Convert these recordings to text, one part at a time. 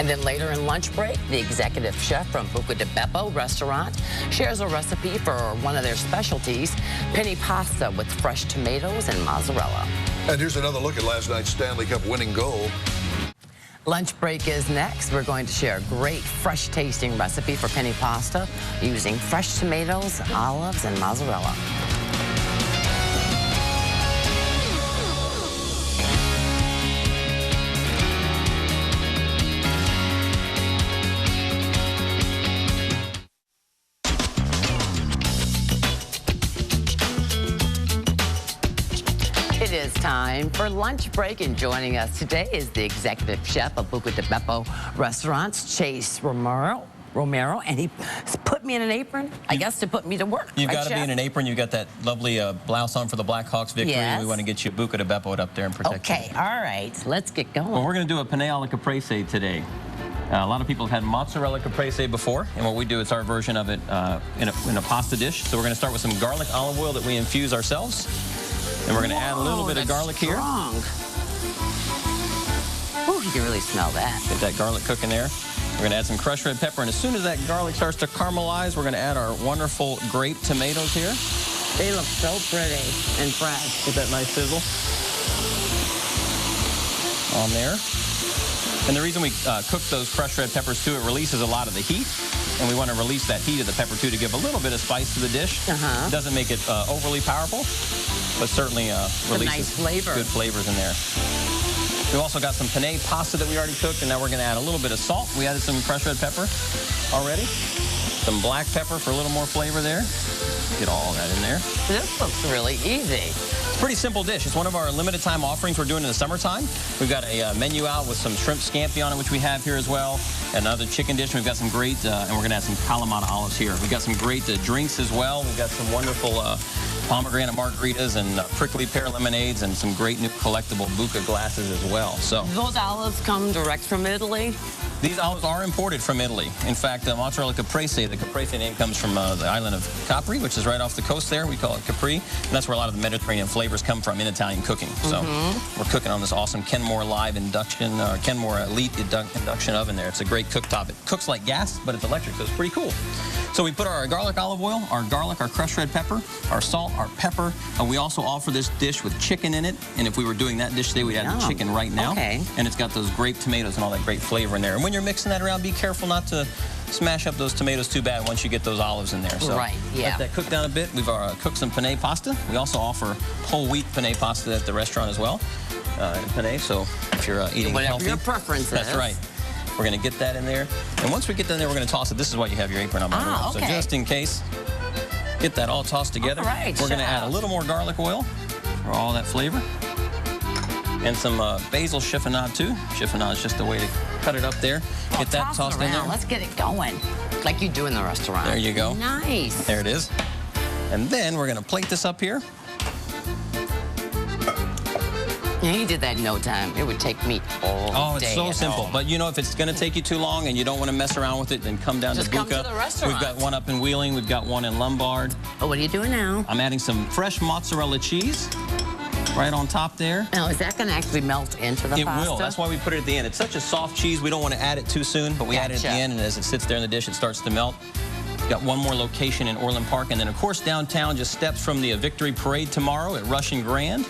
And then later in lunch break, the executive chef from BucaDiBeppo restaurant shares a recipe for one of their specialties, penne pasta with fresh tomatoes and mozzarella. And here's another look at last night's Stanley Cup winning goal. Lunch break is next. We're going to share a great fresh tasting recipe for penne pasta using fresh tomatoes, olives, and mozzarella. It is time for lunch break, and joining us today is the executive chef of BucaDiBeppo Restaurants, Chase Romero, and he put me in an apron, I guess, to put me to work. You've right, got to be in an apron. You've got that lovely blouse on for the Blackhawks victory. Yes. We want to get you BucaDiBeppo up there and protect you. Okay, all right, let's get going. Well, we're going to do a penne alla caprese today. A lot of people have had mozzarella caprese before, and what we do is our version of it in a pasta dish. So we're going to start with some garlic olive oil that we infuse ourselves. And we're going to add a little bit of garlic here. Oh, you can really smell that. Get that garlic cooking there. We're going to add some crushed red pepper, and as soon as that garlic starts to caramelize, we're going to add our wonderful grape tomatoes here. They look so pretty and fresh. Get that nice sizzle on there. And the reason we cook those crushed red peppers too, it releases a lot of the heat, and we want to release that heat of the pepper too to give a little bit of spice to the dish. It doesn't make it overly powerful, but certainly releases good flavors in there. We've also got some penne pasta that we already cooked, and now we're going to add a little bit of salt. We added some crushed red pepper already. Some black pepper for a little more flavor there. Get all that in there. This looks really easy. Pretty simple dish. It's one of our limited time offerings we're doing in the summertime. We've got a menu out with some shrimp scampi on it, which we have here as well. Another chicken dish. We've got some great, and we're going to add some Kalamata olives here. We've got some great drinks as well. We've got some wonderful pomegranate margaritas and prickly pear lemonades and some great new collectible Buca glasses as well. So those olives come direct from Italy? These olives are imported from Italy. In fact, mozzarella caprese, the caprese name comes from the island of Capri, which is right off the coast there. We call it Capri. And that's where a lot of the Mediterranean flavors come from in Italian cooking. So we're cooking on this awesome Kenmore live induction, or Kenmore elite induction oven there. It's a great cooktop. It cooks like gas, but it's electric, so it's pretty cool. So we put our garlic olive oil, our garlic, our crushed red pepper, our salt, our pepper. We also offer this dish with chicken in it. And if we were doing that dish today, we'd add the chicken right now. And it's got those grape tomatoes and all that great flavor in there. And when you're mixing that around, be careful not to smash up those tomatoes too bad once you get those olives in there. So let that cook down a bit. We've cooked some penne pasta. We also offer whole wheat penne pasta at the restaurant as well. Penne, so if you're eating healthy. Your preference is. That's right. We're going to get that in there. And once we get that in there, we're going to toss it. This is why you have your apron on. So just in case, get that all tossed together. We're going to add a little more garlic oil for all that flavor. And some basil chiffonade too. Chiffonade is just a way to cut it up there. Get that tossed in there. Let's get it going, like you do in the restaurant. There you go. Nice. There it is. And then we're going to plate this up here. Yeah, you did that in no time. It would take me all day. It's so simple. But you know, if it's going to take you too long and you don't want to mess around with it, then come down to Buca. Come to the restaurant. We've got one up in Wheeling. We've got one in Lombard. Oh, what are you doing now? I'm adding some fresh mozzarella cheese right on top there. Now, is that going to actually melt into the pasta? It will. That's why we put it at the end. It's such a soft cheese, we don't want to add it too soon, but we add it at the end, and as it sits there in the dish, it starts to melt. Got one more location in Orland Park, and then, of course, downtown, just steps from the Victory Parade tomorrow at Rush and Grand.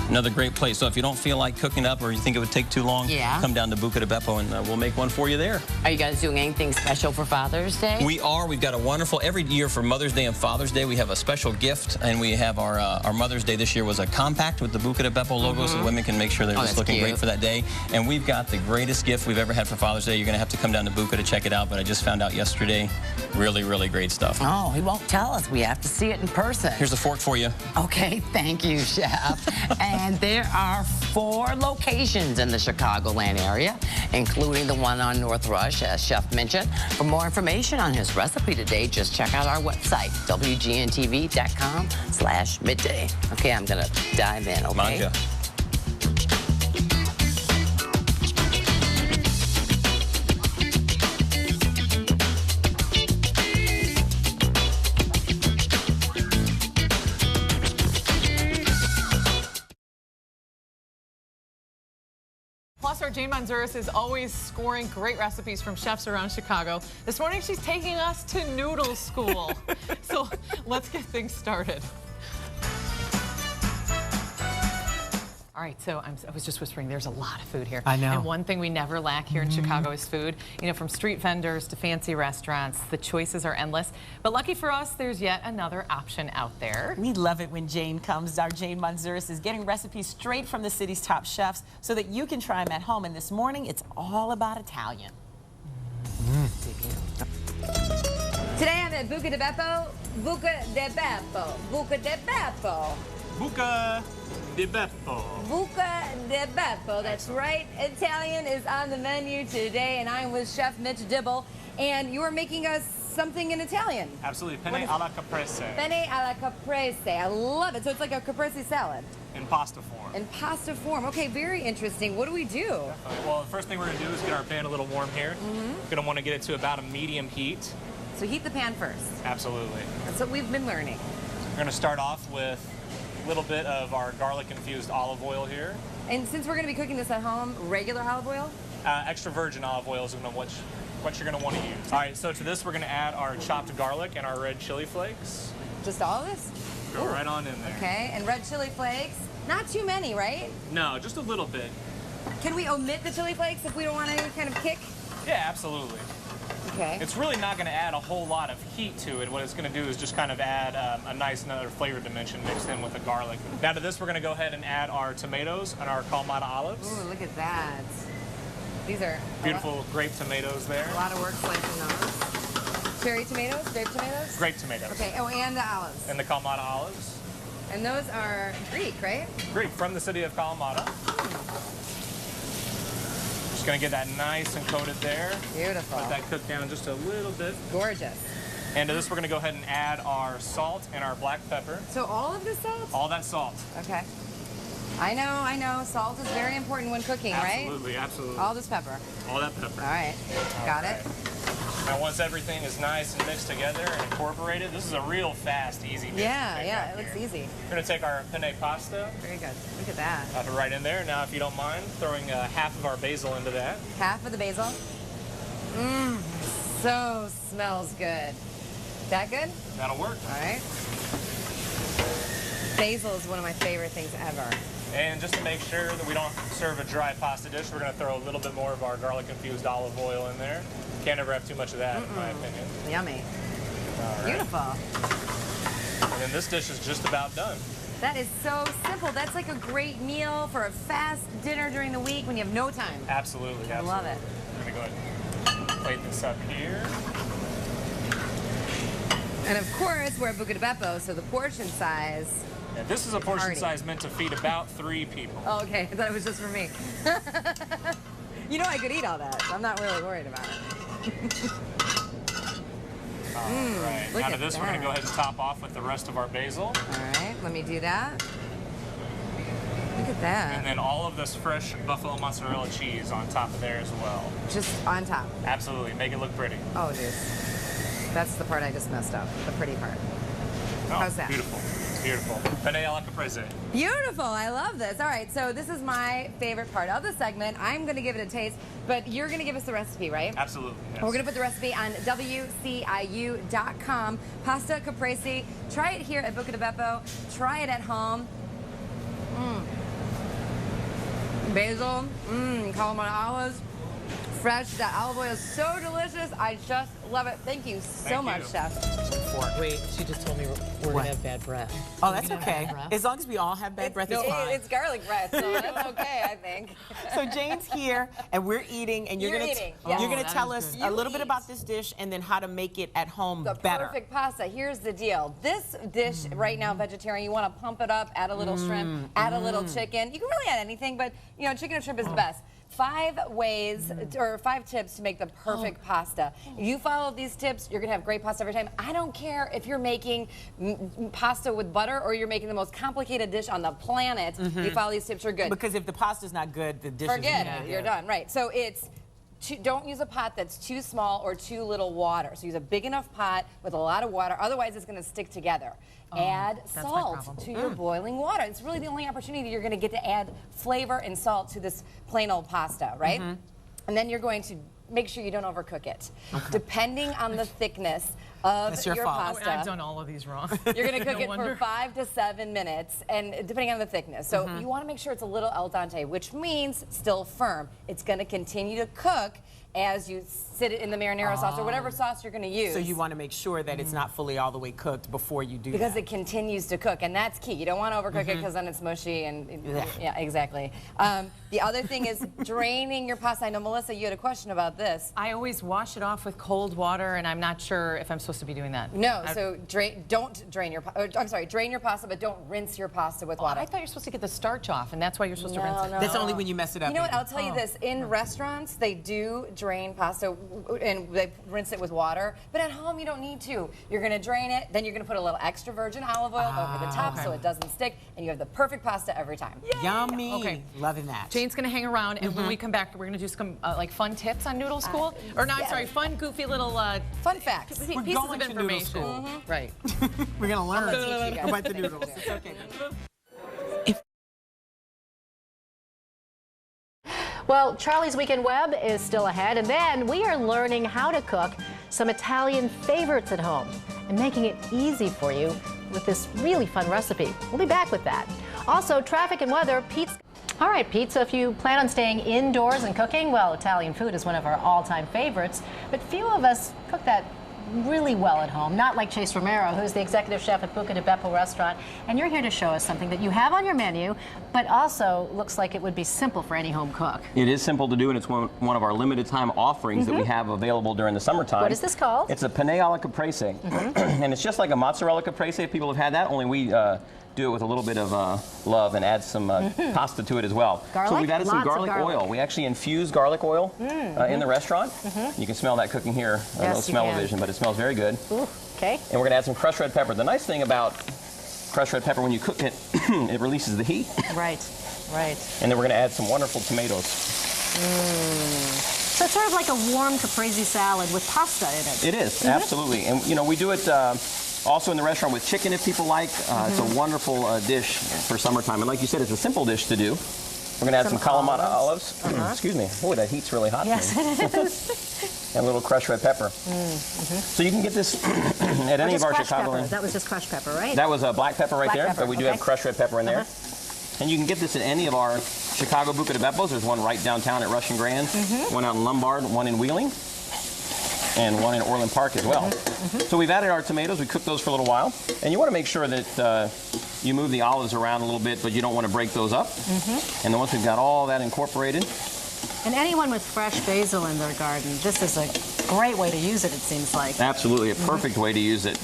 Another great place. So if you don't feel like cooking up or you think it would take too long, come down to BucaDiBeppo and we'll make one for you there. Are you guys doing anything special for Father's Day? We are. We've got a wonderful, every year for Mother's Day and Father's Day, we have a special gift, and we have our Mother's Day this year was a compact with the BucaDiBeppo logo, so women can make sure they're just looking great for that day. And we've got the greatest gift we've ever had for Father's Day. You're going to have to come down to Buca to check it out, but I just found out yesterday. Really, really great stuff. Oh, he won't tell us. We have to see it in person. Here's a fork for you. Okay, thank you, Chef. And there are 4 locations in the Chicagoland area, including the one on North Rush, as Chef mentioned. For more information on his recipe today, just check out our website, WGNTV.com/midday. Okay, I'm going to dive in, okay? Manja. Plus star Jane Manzuris is always scoring great recipes from chefs around Chicago. This morning she's taking us to noodle school. So let's get things started. All right, so I was just whispering, there's a lot of food here. I know. And one thing we never lack here in Chicago is food. You know, from street vendors to fancy restaurants, the choices are endless. But lucky for us, there's yet another option out there. We love it when Jane comes. Our Jane Manzuris is getting recipes straight from the city's top chefs so that you can try them at home. And this morning, it's all about Italian. Today I'm at BucaDiBeppo. BucaDiBeppo. BucaDiBeppo. BucaDiBeppo. BucaDiBeppo. That's right. Italian is on the menu today, and I'm with Chef Mitch Dibble. And you are making us something in Italian. Absolutely. Penne alla caprese. Penne alla caprese. I love it. So it's like a caprese salad. In pasta form. In pasta form. Okay, very interesting. What do we do? Definitely. Well, the first thing we're going to do is get our pan a little warm here. We're going to want to get it to about a medium heat. So heat the pan first. Absolutely. That's what we've been learning. We're going to start off with a little bit of our garlic-infused olive oil here. And since we're going to be cooking this at home, regular olive oil? Extra virgin olive oil is what you're going to want to use. All right, so to this we're going to add our chopped garlic and our red chili flakes. Just all of this? Go right on in there. Okay, and red chili flakes. Not too many, right? No, just a little bit. Can we omit the chili flakes if we don't want any kind of kick? Yeah, absolutely. Okay. It's really not going to add a whole lot of heat to it. What it's going to do is just kind of add a nice another flavor dimension mixed in with the garlic. Now to this, we're going to go ahead and add our tomatoes and our Kalamata olives. Ooh, look at that. These are Beautiful grape tomatoes there. a lot of work slicing those. Cherry tomatoes, grape tomatoes? Grape tomatoes. Okay, oh, and the olives. And the Kalamata olives. And those are Greek, right? Greek, from the city of Kalamata. Just going to get that nice and coated there. Beautiful. Let that cook down just a little bit. Gorgeous. And to this, we're going to go ahead and add our salt and our black pepper. So all of the salt? All that salt. Okay. I know. Salt is very important when cooking, right? Absolutely, absolutely. All this pepper. All that pepper. All right. Got it. Now, once everything is nice and mixed together and incorporated, this is a real fast, easy dish. Yeah, it looks easy. We're going to take our penne pasta. Very good. Look at that. Drop it right in there. Now, if you don't mind, throwing half of our basil into that. Half of the basil. So smells good. That good? That'll work. All right. Basil is one of my favorite things ever. And just to make sure that we don't serve a dry pasta dish, we're going to throw a little bit more of our garlic-infused olive oil in there. Can't ever have too much of that, in my opinion. Yummy. All right. Beautiful. And then this dish is just about done. That is so simple. That's like a great meal for a fast dinner during the week when you have no time. Absolutely. I love it. I'm going to go ahead and plate this up here. And of course, we're at BucaDiBeppo, so the portion size. And this is a portion Party. size meant to feed about 3 people. Oh, okay. I thought it was just for me. You know I could eat all that, so I'm not really worried about it. All right. look Now to at this, we're going to go ahead and top off with the rest of our basil. All right, let me do that. Look at that. And then all of this fresh buffalo mozzarella cheese on top of there as well. Just on top. Absolutely. Make it look pretty. Oh, dude. That's the part I just messed up. The pretty part. Oh, How's that? Beautiful. Beautiful. Penne alla caprese. Beautiful. I love this. All right, so this is my favorite part of the segment. I'm going to give it a taste, but you're going to give us the recipe, right? Absolutely. Yes. We're going to put the recipe on WCIU.com. Pasta caprese. Try it here at BucaDiBeppo. Try it at home. Basil. Kalamata olives. Fresh. That olive oil is so delicious. I just love it. Thank you so much, Chef. Wait, she just told me we're going to have bad breath. Oh, that's okay. As long as we all have bad breath, it's fine. It's garlic breath, so that's okay, I think. So Jane's here, and we're eating, and you're You're gonna eating, you're yes. gonna that tell is us good. a little You bit about this dish and then how to make it at home The better. perfect pasta. Here's the deal. This dish right now, vegetarian, you want to pump it up, add a little shrimp, add a little chicken. You can really add anything, but you know, chicken and shrimp is the best. 5 ways or 5 tips to make the perfect pasta. If you follow these tips, you're gonna have great pasta every time. I don't care if you're making pasta with butter or you're making the most complicated dish on the planet. You follow these tips, you're good. Because if the pasta's not good, the dish Forget is it. You're done. Right. So it's don't use a pot that's too small or too little water. So use a big enough pot with a lot of water, otherwise it's going to stick together. Add salt to your boiling water. It's really the only opportunity you're going to get to add flavor and salt to this plain old pasta, right? And then you're going to make sure you don't overcook it. Depending on the thickness of your pasta. I've done all of these wrong. You're going to cook it for 5 to 7 minutes, and depending on the thickness. So you want to make sure it's a little al dente, which means still firm. It's going to continue to cook as you sit it in the marinara sauce or whatever sauce you're going to use. So you want to make sure that it's not fully all the way cooked before you do because that. it continues to cook, and that's key. You don't want to overcook it because then it's mushy and yeah, exactly. The other thing is draining your pasta. I know, Melissa, you had a question about this. I always wash it off with cold water, and I'm not sure if I'm supposed to be doing that. No, so don't drain your I'm sorry, drain your pasta, but don't rinse your pasta with water. I thought you're supposed to get the starch off, and that's why you're supposed to rinse it. No. That's only when you mess it up. You know what? I'll tell you this. In restaurants, they do drain pasta, and they rinse it with water. But at home, you don't need to. You're going to drain it, then you're going to put a little extra virgin olive oil over the top so it doesn't stick, and you have the perfect pasta every time. Yay. Yummy. Okay. Loving that. Jane's going to hang around, and when we come back, we're going to do some like fun tips on noodle school. Or no, I'm sorry, fun, goofy little fun facts. pieces going of to noodle information. school. Right. We're going to learn teach you guys. about the noodles. It's okay. Well, Charlie's Weekend Web is still ahead, and then we are learning how to cook some Italian favorites at home and making it easy for you with this really fun recipe. We'll be back with that. Also, traffic and weather. Pete's. All right, Pete, so if you plan on staying indoors and cooking, well, Italian food is one of our all-time favorites, but few of us cook that really well at home, not like Chase Romero, who's the executive chef at BucaDiBeppo restaurant, and you're here to show us something that you have on your menu, but also looks like it would be simple for any home cook. It is simple to do, and it's one of our limited time offerings that we have available during the summertime. What is this called? It's a penne alla caprese, and it's just like a mozzarella caprese. If people have had that, only we do it with a little bit of love and add some pasta to it as well. Garlic? So we've added some Lots of garlic garlic. oil. We actually infuse garlic oil in the restaurant. You can smell that cooking here. No smell-o-vision, but it smells very good. Ooh, okay. And we're going to add some crushed red pepper. The nice thing about crushed red pepper, when you cook it, it releases the heat. Right, right. And then we're going to add some wonderful tomatoes. So it's sort of like a warm caprese salad with pasta in it. It is, absolutely. And, you know, we do it also in the restaurant with chicken if people like. It's a wonderful dish for summertime. And like you said, it's a simple dish to do. We're going to add some Kalamata olives. Excuse me. Boy, that heat's really hot. Yes, it is. And a little crushed red pepper. So you can get this at any of our Chicago. That was just crushed pepper, right? That was a black pepper right there, but we do have crushed red pepper in there. And you can get this at any of our Chicago BucaDiBeppos. There's one right downtown at Rush and Grand, one out in Lombard, one in Wheeling, and one in Orland Park as well. So we've added our tomatoes. We cooked those for a little while. And you want to make sure that you move the olives around a little bit, but you don't want to break those up. And then once we've got all that incorporated. And anyone with fresh basil in their garden, this is a great way to use it, it seems like. Absolutely, a perfect way to use it.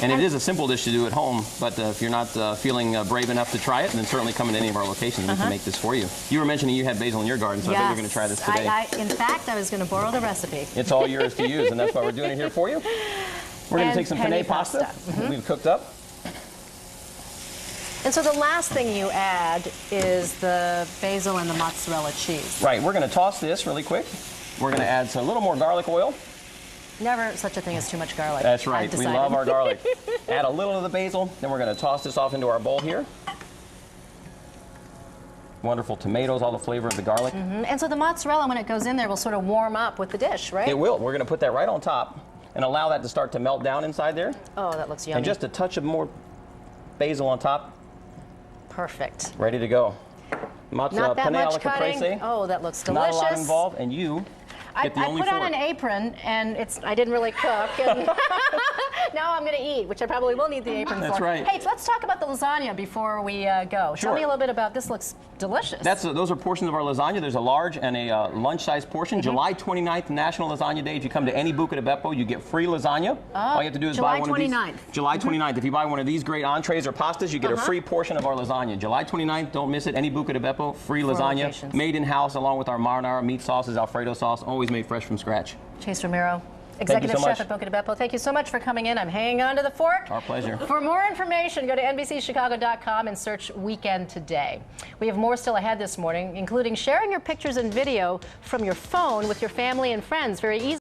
And it is a simple dish to do at home, but if you're not feeling brave enough to try it, then certainly come to any of our locations and we can make this for you. You were mentioning you had basil in your garden, so I bet you're going to try this today. In fact, I was going to borrow the recipe. It's all yours to use, and that's why we're doing it here for you. We're going to take some penne pasta we've cooked up. And so the last thing you add is the basil and the mozzarella cheese. Right, we're going to toss this really quick. We're going to add a little more garlic oil. Never such a thing as too much garlic. That's right, we love our garlic. Add a little of the basil, then we're going to toss this off into our bowl here. Wonderful tomatoes, all the flavor of the garlic. And so the mozzarella, when it goes in there, will sort of warm up with the dish, right? It will. We're going to put that right on top and allow that to start to melt down inside there. Oh, that looks yummy. And just a touch of more basil on top. Perfect. Ready to go. Not that much cutting. Caprese. Oh, that looks delicious. Not a lot involved, and you get the only I put fork. on an apron, and I didn't really cook. And now I'm going to eat, which I probably will need the apron for. That's right. Hey, let's talk about the lasagna before we go. Sure. Tell me a little bit about this. Looks delicious. Those are portions of our lasagna. There's a large and a lunch-sized portion. July 29th, National Lasagna Day. If you come to any BucaDiBeppo, you get free lasagna. All you have to do is buy one of these. July 29th. If you buy one of these great entrees or pastas, you get a free portion of our lasagna. July 29th, don't miss it. Any BucaDiBeppo, free lasagna, made in-house along with our marinara meat sauces, Alfredo sauce, always made fresh from scratch. Chase Romero, Executive so Chef much. at BucaDiBeppo, thank you so much for coming in. I'm hanging on to the fork. Our pleasure. For more information, go to NBCChicago.com and search Weekend Today. We have more still ahead this morning, including sharing your pictures and video from your phone with your family and friends very easily.